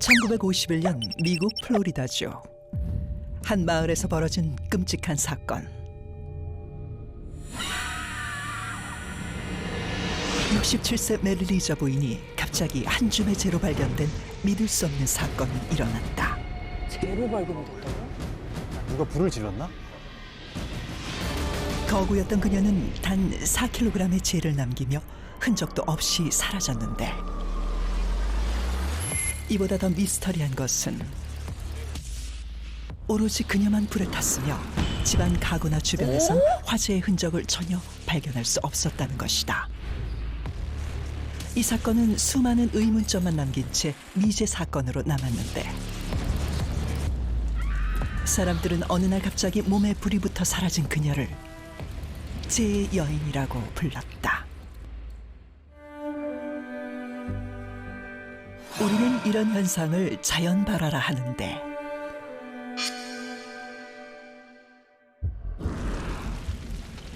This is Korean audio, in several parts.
1951년 미국 플로리다주. 한 마을에서 벌어진 끔찍한 사건. 67세 메리 리저 부인이 갑자기 한 줌의 재로 발견된 믿을 수 없는 사건이 일어났다. 재로 발견이 됐다고? 누가 불을 질렀나? 거구였던 그녀는 단 4kg의 재를 남기며 흔적도 없이 사라졌는데, 이보다 더 미스터리한 것은 오로지 그녀만 불에 탔으며 집안 가구나 주변에선 화재의 흔적을 전혀 발견할 수 없었다는 것이다. 이 사건은 수많은 의문점만 남긴 채 미제 사건으로 남았는데, 사람들은 어느 날 갑자기 몸에 불이 붙어 사라진 그녀를 재의 여인이라고 불렀다. 우리는 이런 현상을 자연발화라 하는데,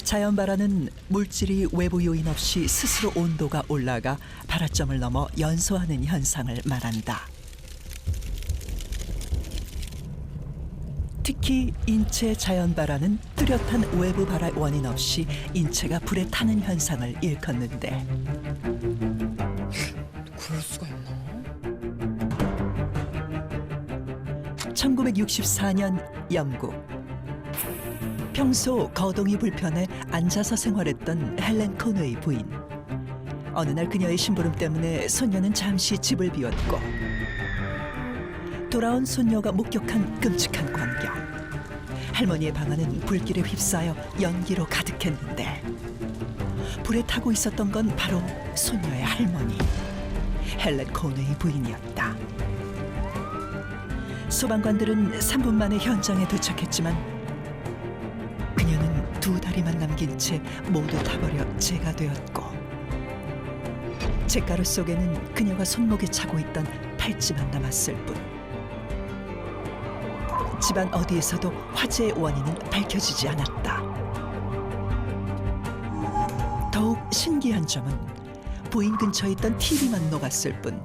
자연발화는 물질이 외부 요인 없이 스스로 온도가 올라가 발화점을 넘어 연소하는 현상을 말한다. 특히 인체 자연발화는 뚜렷한 외부 발화 원인 없이 인체가 불에 타는 현상을 일컫는데, 그럴 수가 있나? 1964년 영국. 평소 거동이 불편해 앉아서 생활했던 헬렌 코너의 부인. 어느 날 그녀의 심부름 때문에 손녀는 잠시 집을 비웠고, 돌아온 손녀가 목격한 끔찍한 광경. 할머니의 방 안은 불길에 휩싸여 연기로 가득했는데, 불에 타고 있었던 건 바로 손녀의 할머니, 헬렌 코너의 부인이었다. 소방관들은 3분 만에 현장에 도착했지만 그녀는 2다리만 남긴 채 모두 타버려 재가 되었고, 잿가루 속에는 그녀가 손목에 차고 있던 팔찌만 남았을 뿐. 집안 어디에서도 화재의 원인은 밝혀지지 않았다. 더욱 신기한 점은 부인 근처에 있던 TV만 녹았을 뿐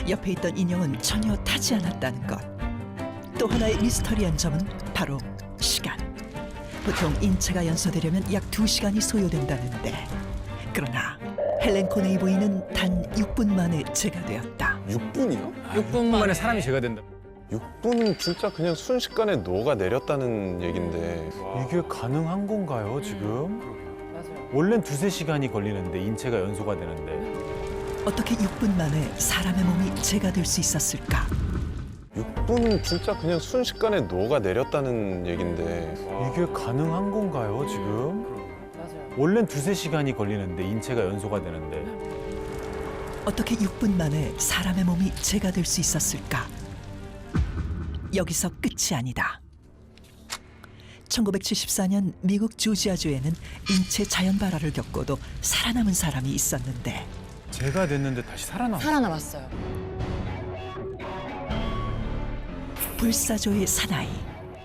옆에 있던 인형은 전혀 타지 않았다는 것. 또 하나의 미스터리한 점은 바로 시간. 보통 인체가 연소되려면 약 2시간이 소요된다는데, 그러나 헬렌 코네이 부인은 단 6분 만에 재가 되었다. 6분이요? 6분 만에 사람이 죄가 된다. 6분은 진짜 그냥 순식간에 녹아내렸다는 얘긴데. 이게 가능한 건가요, 지금? 맞아요. 원래는 2~3시간이 걸리는데 인체가 연소가 되는데. 어떻게 6분 만에 사람의 몸이 재가 될 수 있었을까? 6분은 진짜 그냥 순식간에 녹아내렸다는 얘긴데. 이게 가능한 건가요, 지금? 맞아요. 원래는 2~3시간이 걸리는데 인체가 연소가 되는데. 어떻게 6분 만에 사람의 몸이 재가 될 수 있었을까? 여기서 끝이 아니다. 1974년 미국 조지아주에는 인체 자연발화를 겪고도 살아남은 사람이 있었는데, 죄가 됐는데 다시 살아남았어요. 살아남았어요. 불사조의 사나이.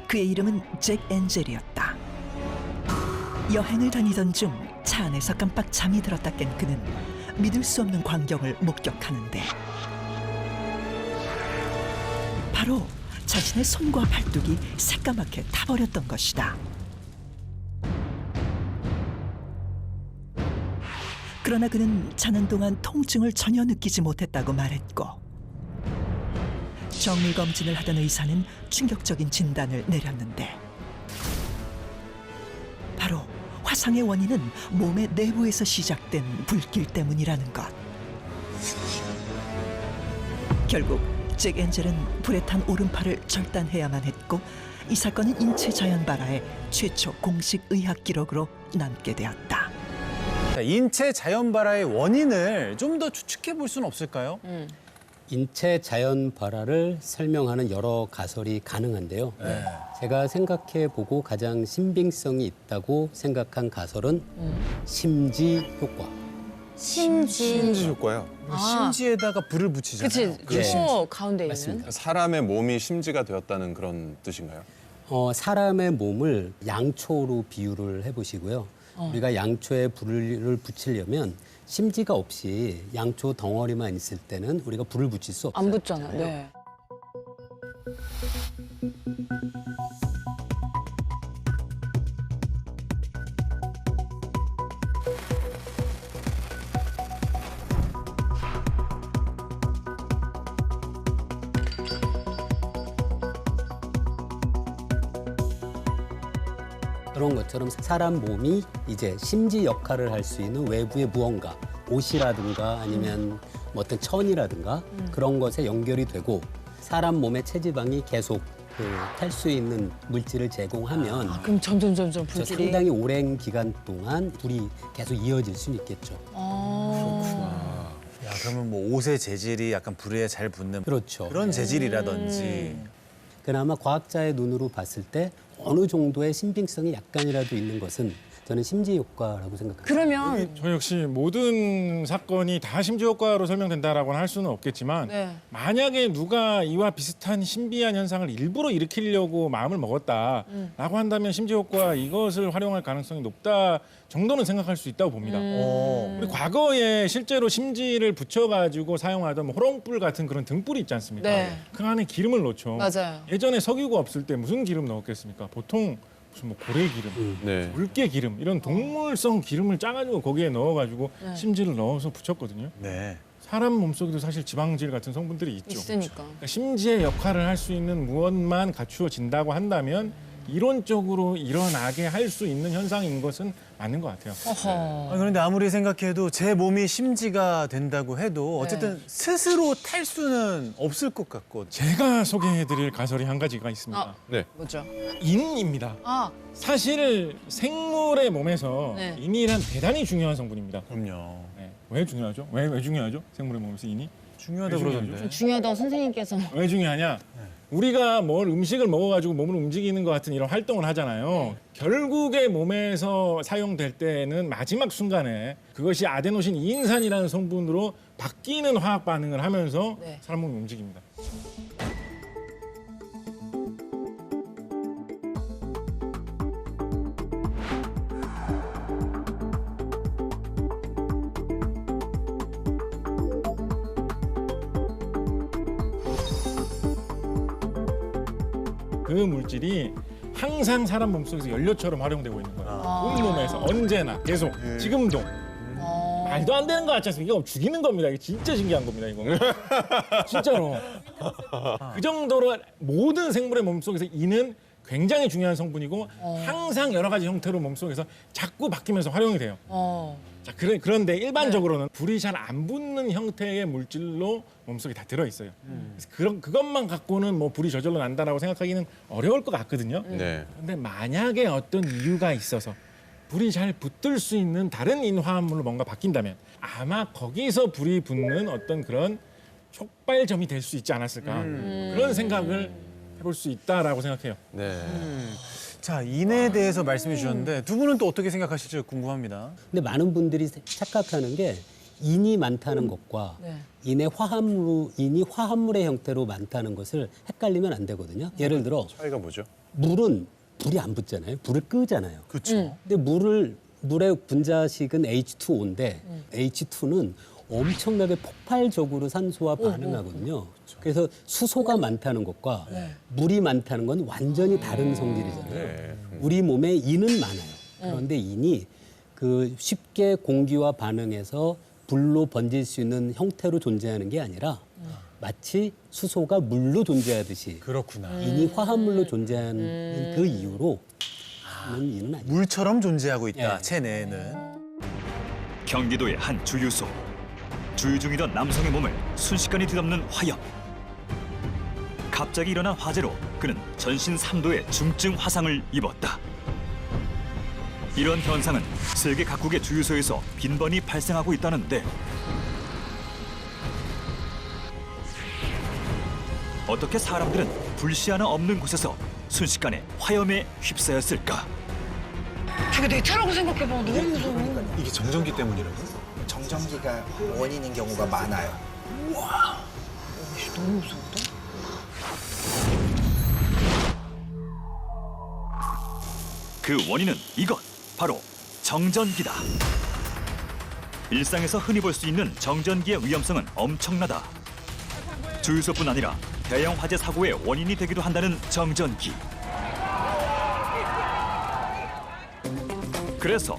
그의 이름은 잭 엔젤이었다. 여행을 다니던 중 차 안에서 깜빡 잠이 들었다 깬 그는 믿을 수 없는 광경을 목격하는데, 바로 자신의 손과 팔뚝이 새까맣게 타버렸던 것이다. 그러나 그는 자는 동안 통증을 전혀 느끼지 못했다고 말했고, 정밀검진을 하던 의사는 충격적인 진단을 내렸는데, 바로 화상의 원인은 몸의 내부에서 시작된 불길 때문이라는 것. 결국 잭 엔젤은 불에 탄 오른팔을 절단해야만 했고, 이 사건은 인체 자연발화의 최초 공식 의학 기록으로 남게 되었다. 자, 인체 자연발화의 원인을 좀 더 추측해 볼 수는 없을까요? 인체 자연 발화를 설명하는 여러 가설이 가능한데요. 제가 생각해보고 가장 신빙성이 있다고 생각한 가설은 심지 효과. 심지 효과요? 심지에다가 불을 붙이잖아요. 그치. 코 가운데 있는. 맞습니다. 사람의 몸이 심지가 되었다는 그런 뜻인가요? 사람의 몸을 양초로 비유를 해보시고요. 우리가 양초에 불을 붙이려면 심지가 없이 양초 덩어리만 있을 때는 우리가 불을 붙일 수 없어요. 안 붙잖아. 네. 그런 것처럼 사람 몸이 이제 심지 역할을 할 수 있는 외부의 무언가, 옷이라든가 아니면 뭐 어떤 천이라든가 그런 것에 연결이 되고 사람 몸의 체지방이 계속 탈 수 있는 물질을 제공하면 그럼 점점 저 불길이. 상당히 오랜 기간 동안 불이 계속 이어질 수는 있겠죠. 야, 그러면 뭐 옷의 재질이 약간 불에 잘 붙는 그렇죠. 그런 재질이라든지. 그나마 과학자의 눈으로 봤을 때 어느 정도의 신빙성이 약간이라도 있는 것은 저는 심지 효과라고 생각합니다. 그러면 저 역시 모든 사건이 다 심지 효과로 설명된다라고는 할 수는 없겠지만 네. 만약에 누가 이와 비슷한 신비한 현상을 일부러 일으키려고 마음을 먹었다라고 한다면 심지 효과 이것을 활용할 가능성이 높다 정도는 생각할 수 있다고 봅니다. 우리 과거에 실제로 심지를 붙여가지고 사용하던 뭐 호롱불 같은 그런 등불이 있지 않습니까? 네. 그 안에 기름을 넣죠. 맞아요. 예전에 석유가 없을 때 무슨 기름 넣었겠습니까? 보통 무슨 뭐 고래 기름, 네. 물개 기름 이런 동물성 기름을 짜가지고 거기에 넣어가지고 네. 심지를 넣어서 붙였거든요. 네. 사람 몸속에도 사실 지방질 같은 성분들이 있죠. 있으니까. 그러니까 심지의 역할을 할 수 있는 무엇만 갖추어진다고 한다면 이론적으로 일어나게 할 수 있는 현상인 것은 맞는 것 같아요. 어허. 그런데 아무리 생각해도 제 몸이 심지가 된다고 해도 어쨌든 스스로 탈 수는 없을 것 같거든요. 제가 소개해드릴 가설이 한 가지가 있습니다. 아. 네. 뭐죠? 인입니다. 아, 사실 생물의 몸에서 네. 인이란 대단히 중요한 성분입니다. 그럼요. 네. 왜 중요하죠? 왜 중요하죠? 생물의 몸에서 인이? 중요하다고 왜 그러던데. 중요하다고 선생님께서. 왜 중요하냐? 우리가 뭘 음식을 먹어가지고 몸을 움직이는 것 같은 이런 활동을 하잖아요. 결국에 몸에서 사용될 때는 마지막 순간에 그것이 아데노신 이인산이라는 성분으로 바뀌는 화학 반응을 하면서 네. 사람 몸이 움직입니다. 그 물질이 항상 사람 몸속에서 연료처럼 활용되고 있는 거예요. 온몸에서 언제나 계속 지금도. 말도 안 되는 거 같지 않습니까? 이거 죽이는 겁니다. 이게 진짜 신기한 겁니다. 이거 진짜로. 그 정도로 모든 생물의 몸속에서 인은 굉장히 중요한 성분이고 항상 여러 가지 형태로 몸속에서 자꾸 바뀌면서 활용이 돼요. 자, 그런데 일반적으로는 불이 잘 안 붙는 형태의 물질로 몸속에 다 들어있어요. 그래서 그것만 갖고는 뭐 불이 저절로 난다라고 생각하기는 어려울 것 같거든요. 네. 근데 만약에 어떤 이유가 있어서 불이 잘 붙을 수 있는 다른 인화합물로 뭔가 바뀐다면 아마 거기서 불이 붙는 어떤 그런 촉발점이 될 수 있지 않았을까 그런 생각을 해볼 수 있다라고 생각해요. 네. 자, 인에 대해서 말씀해 주셨는데 두 분은 또 어떻게 생각하실지 궁금합니다. 근데 많은 분들이 착각하는 게 인이 많다는 것과 네. 인이 화합물의 형태로 많다는 것을 헷갈리면 안 되거든요. 예를 들어 차이가 뭐죠? 물은 불이 안 붙잖아요. 불을 끄잖아요. 그렇죠. 근데 물의 분자식은 H2O인데 H2는 엄청나게 폭발적으로 산소와 반응하거든요. 그래서 수소가 많다는 것과 물이 많다는 건 완전히 다른 성질이잖아요. 네. 우리 몸에 인은 많아요. 그런데 인이 그 쉽게 공기와 반응해서 불로 번질 수 있는 형태로 존재하는 게 아니라 마치 수소가 물로 존재하듯이 그렇구나. 인이 화합물로 존재하는 그 이유로 인은 아니에요. 물처럼 존재하고 있다. 예. 체내에는. 경기도의 한 주유소. 주유 중이던 남성의 몸을 순식간에 뒤덮는 화염. 갑자기 일어난 화재로 그는 전신 3도의 중증 화상을 입었다. 이런 현상은 세계 각국의 주유소에서 빈번히 발생하고 있다는데 어떻게 사람들은 불씨 하나 없는 곳에서 순식간에 화염에 휩싸였을까? 저게 내 차라고 생각해봐. 너무 무서워. 이게 정전기 때문이라고? 정전기가 원인인 경우가 많아요. 너무 무서운데? 그 원인은 이것, 바로 정전기다. 일상에서 흔히 볼 수 있는 정전기의 위험성은 엄청나다. 주유소뿐 아니라 대형 화재 사고의 원인이 되기도 한다는 정전기. 그래서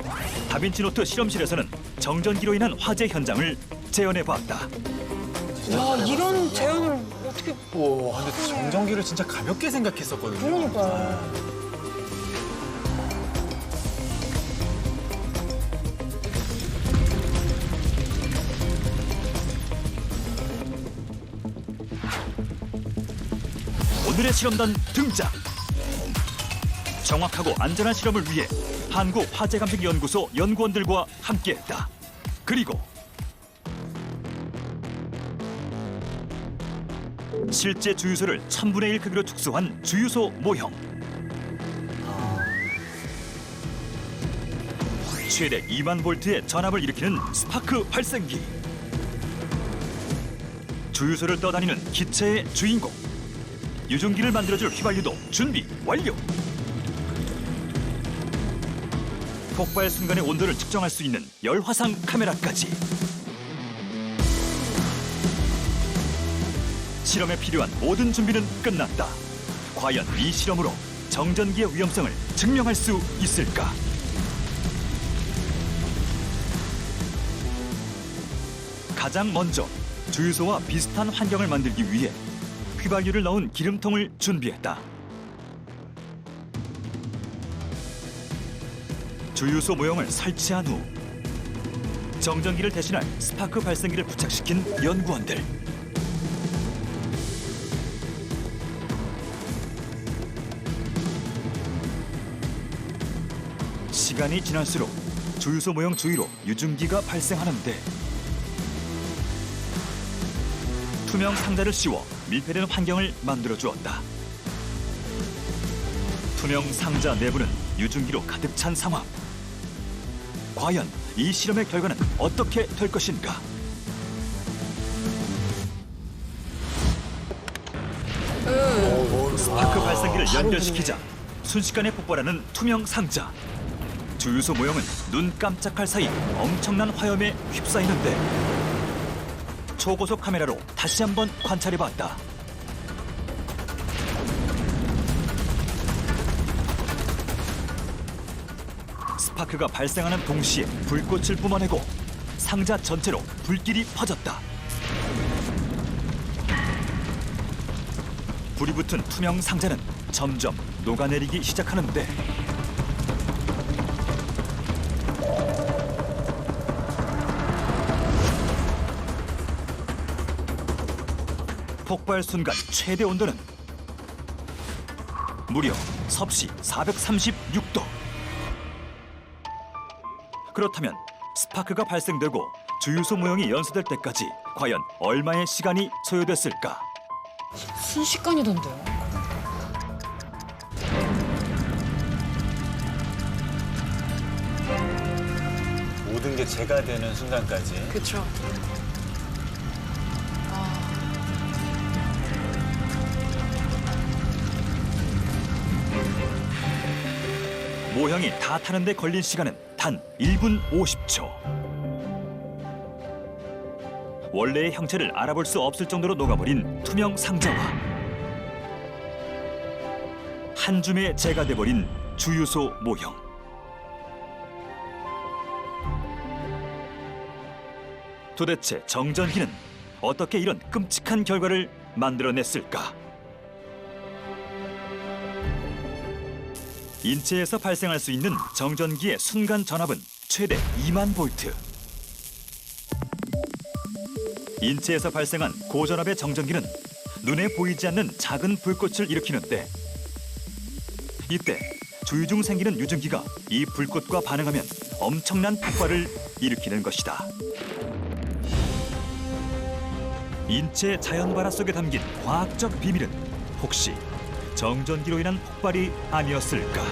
다빈치 노트 실험실에서는 정전기로 인한 화재 현장을 재현해봤다. 야, 이런 재현을 어떻게. 와, 근데 정전기를 진짜 가볍게 생각했었거든요. 그러니까. 오늘의 실험단 등장. 정확하고 안전한 실험을 위해 한국화재감식연구소 연구원들과 함께했다. 그리고 실제 주유소를 1000분의 1 크기로 축소한 주유소 모형. 최대 2만 볼트의 전압을 일으키는 스파크 발생기. 주유소를 떠다니는 기체의 주인공. 유증기를 만들어줄 휘발유도 준비 완료. 폭발 순간의 온도를 측정할 수 있는 열화상 카메라까지. 실험에 필요한 모든 준비는 끝났다. 과연 이 실험으로 정전기의 위험성을 증명할 수 있을까? 가장 먼저 주유소와 비슷한 환경을 만들기 위해 휘발유를 넣은 기름통을 준비했다. 주유소 모형을 설치한 후 정전기를 대신할 스파크 발생기를 부착시킨 연구원들. 시간이 지날수록 주유소 모형 주위로 유증기가 발생하는데 투명 상자를 씌워 밀폐되는 환경을 만들어 주었다. 투명 상자 내부는 유증기로 가득 찬 상황. 과연 이 실험의 결과는 어떻게 될 것인가? 스파크 발생기를 연결시키자 순식간에 폭발하는 투명 상자. 주유소 모형은 눈 깜짝할 사이 엄청난 화염에 휩싸이는데 초고속 카메라로 다시 한번 관찰해봤다. 스파크가 발생하는 동시에 불꽃을 뿜어내고 상자 전체로 불길이 퍼졌다. 불이 붙은 투명 상자는 점점 녹아내리기 시작하는데 폭발 순간 최대 온도는 무려 섭씨 436도. 그렇다면 스파크가 발생되고 주유소 모형이 연소될 때까지 과연 얼마의 시간이 소요됐을까? 순식간이던데요. 모든 게 재가 되는 순간까지. 그렇죠. 모형이 다 타는데 걸린 시간은 단 1분 50초. 원래의 형체를 알아볼 수 없을 정도로 녹아버린 투명 상자와 한 줌의 재가 돼버린 주유소 모형. 도대체 정전기는 어떻게 이런 끔찍한 결과를 만들어냈을까? 인체에서 발생할 수 있는 정전기의 순간 전압은 최대 2만 볼트. 인체에서 발생한 고전압의 정전기는 눈에 보이지 않는 작은 불꽃을 일으키는데 이때 주유 중 생기는 유증기가 이 불꽃과 반응하면 엄청난 폭발을 일으키는 것이다. 인체 자연 발화 속에 담긴 과학적 비밀은 혹시 정전기로 인한 폭발이 아니었을까?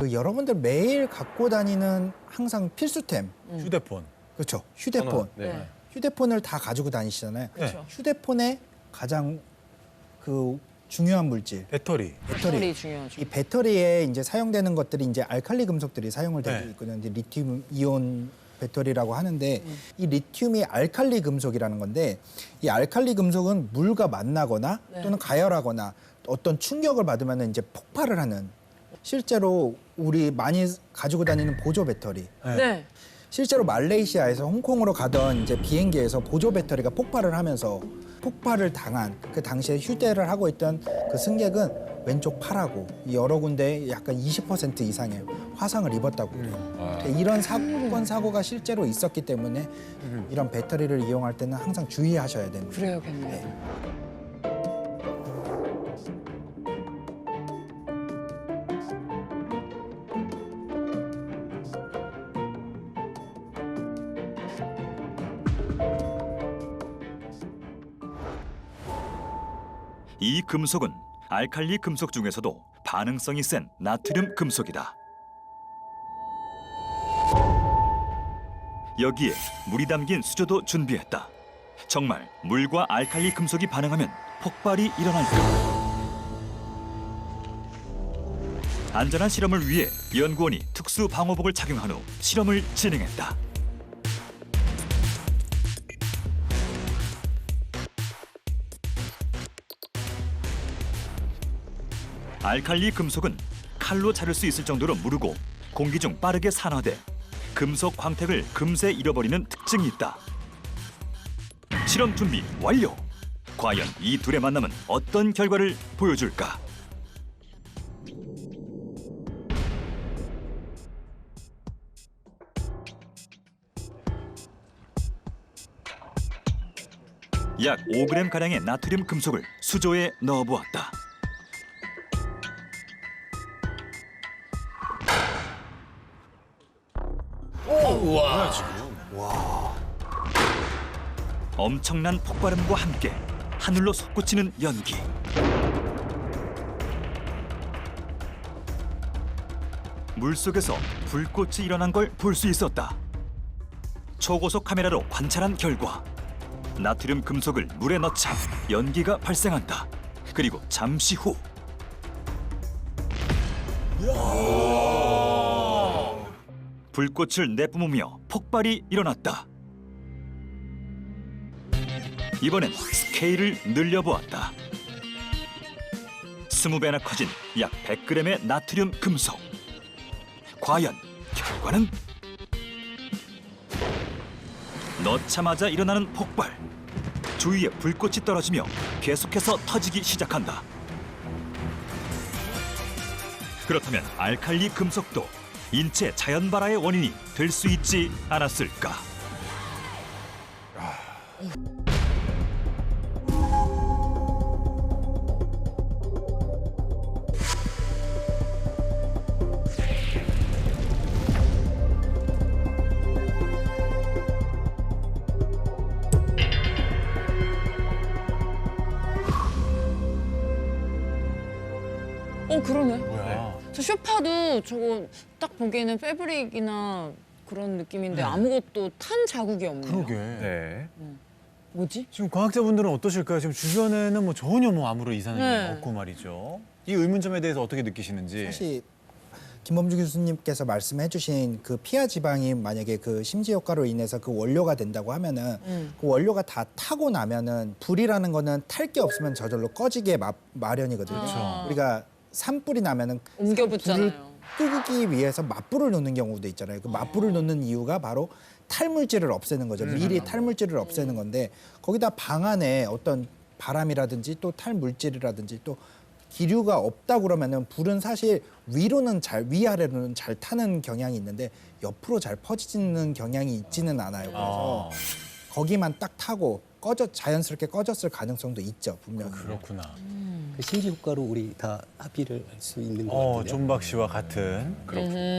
그 여러분들 매일 갖고 다니는 항상 필수템. 휴대폰. 그렇죠. 휴대폰. 네. 휴대폰을 다 가지고 다니시잖아요. 그렇죠. 휴대폰의 가장 그 중요한 물질. 배터리. 배터리. 중요하죠. 이 배터리에 이제 사용되는 것들이 이제 알칼리 금속들이 사용을 되고 네. 있거든요. 이제 리튬 이온 배터리라고 하는데 이 리튬이 알칼리 금속이라는 건데 이 알칼리 금속은 물과 만나거나 또는 가열하거나 어떤 충격을 받으면 이제 폭발을 하는 실제로 우리 많이 가지고 다니는 보조 배터리 네. 실제로 말레이시아에서 홍콩으로 가던 이제 비행기에서 보조 배터리가 폭발을 하면서 폭발을 당한 그 당시에 휴대를 하고 있던 그 승객은 왼쪽 팔하고 여러 군데 약간 20% 이상의 화상을 입었다고 그래요. 이런 사건 사고가 실제로 있었기 때문에 이런 배터리를 이용할 때는 항상 주의하셔야 됩니다. 그래야겠네. 이 금속은 알칼리 금속 중에서도 반응성이 센 나트륨 금속이다. 여기에 물이 담긴 수조도 준비했다. 정말 물과 알칼리 금속이 반응하면 폭발이 일어날까? 안전한 실험을 위해 연구원이 특수 방호복을 착용한 후 실험을 진행했다. 알칼리 금속은 칼로 자를 수 있을 정도로 무르고 공기 중 빠르게 산화돼 금속 광택을 금세 잃어버리는 특징이 있다. 실험 준비 완료! 과연 이 둘의 만남은 어떤 결과를 보여줄까? 약 5g가량의 나트륨 금속을 수조에 넣어보았다. 엄청난 폭발음과 함께 하늘로 솟구치는 연기. 물속에서 불꽃이 일어난 걸 볼 수 있었다. 초고속 카메라로 관찰한 결과 나트륨 금속을 물에 넣자 연기가 발생한다. 그리고 잠시 후 불꽃을 내뿜으며 폭발이 일어났다. 이번엔 스케일을 늘려보았다. 20배나 커진 약 100g의 나트륨 금속. 과연 결과는? 넣자마자 일어나는 폭발. 주위에 불꽃이 떨어지며 계속해서 터지기 시작한다. 그렇다면 알칼리 금속도 인체 자연 발화의 원인이 될 수 있지 않았을까? 그러네. 뭐야? 저 쇼파도 저거 딱 보기에는 패브릭이나 그런 느낌인데 아무것도 탄 자국이 없네요. 그러게. 네. 뭐지? 지금 과학자분들은 어떠실까요? 지금 주변에는 뭐 전혀 뭐 아무런 이상이 네. 없고 말이죠. 이 의문점에 대해서 어떻게 느끼시는지. 사실 김범주 교수님께서 말씀해주신 그 피하 지방이 만약에 그 심지 효과로 인해서 그 원료가 된다고 하면은 그 원료가 다 타고 나면은 불이라는 거는 탈 게 없으면 저절로 꺼지게 마련이거든요. 그렇죠. 우리가 산불이 나면은 옮겨 불을 붙잖아요. 끄기 위해서 맞불을 놓는 경우도 있잖아요. 그 맞불을 놓는 이유가 바로 탈물질을 없애는 거죠. 미리 탈물질을 없애는 건데 거기다 방 안에 어떤 바람이라든지 또 탈물질이라든지 또 기류가 없다 그러면은 불은 사실 위아래로는 잘 타는 경향이 있는데 옆으로 잘 퍼지는 경향이 있지는 않아요. 그래서 거기만 딱 타고 자연스럽게 꺼졌을 가능성도 있죠, 분명히. 그렇구나. 그 심지 효과로 우리 다 합의를 할 수 있는 것 같은데요. 존박 씨와 같은. 음.